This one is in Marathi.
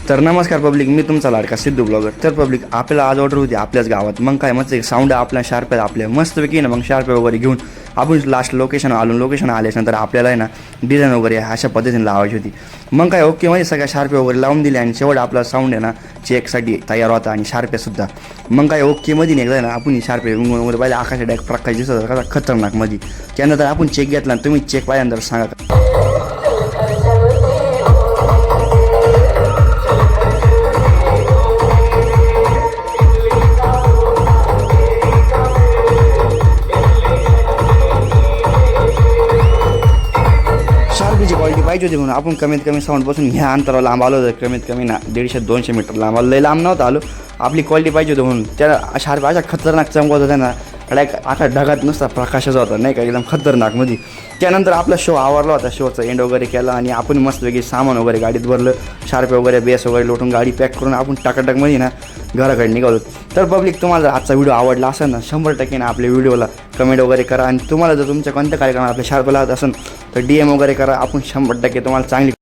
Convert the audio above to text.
तर नमस्कार पब्लिक, मी तुमचा लाडका सिद्धू ब्लॉगर. तर पब्लिक, आपल्याला आज ऑर्डर होती आपल्याच गावात. मग काय मस्त साऊंड आपल्या शार्प आहे आपल्या मस्तपैकी ना. मग शार्प वगैरे घेऊन आपण लास्ट लोकेशन आल्याच्यानंतर आपल्याला आहे ना डिझाईन वगैरे अशा पद्धतीने लावायची होती. मग काय ओके मध्ये सगळ्या शार्पे वगैरे लावून दिले आणि शेवट आपला साऊंड आहे ना चेकसाठी तयार होता आणि शार्पेसुद्धा. मग काय ओकेमध्ये एकदा ना आपण शार्पे वगैरे पाहिजे आकाश डायक प्रकाश दिसत कसा खतरनाकमध्ये. त्यानंतर आपण चेक घेतला आणि तुम्ही चेक पाहिल्यानंतर सांगा. शार्पीची क्वालिटी पाहिजे होती म्हणून आपण कमीत कमी साऊंडपासून ह्या अंतरावर लांब आलो होतं. कमीत कमी ना 150-200 मीटर लांब आलो. लई लांब नव्हतं आलो. आपली क्वालिटी पाहिजे होती म्हणून त्या शार्प अशा खतरनाक चमकत होत्या ना. लाईक आता ढगात नुसता प्रकाशाचा होता नाही का, एकदम खतरनाकमध्ये. त्यानंतर आपला शो आवरला होता. शोचा एंड वगैरे केला आणि आपण मस्तपैकी सामान वगैरे गाडीत भरलं. शार्प वगैरे बेस वगैरे लोटून गाडी पॅक करून आपण टाकाटाकमध्ये ना घराकडे निघालो. तर पब्लिक, तुम्हाला जर आजचा व्हिडिओ आवडला असेल ना 100% ना आपल्या व्हिडिओला कमेंट वगैरे करा. आणि तुम्हाला जर तुमच्या कोणत्या कार्यक्रमात आपल्या शार्प लागत असेल तर DM वगैरे करा. आपण 100% तुम्हाला चांगली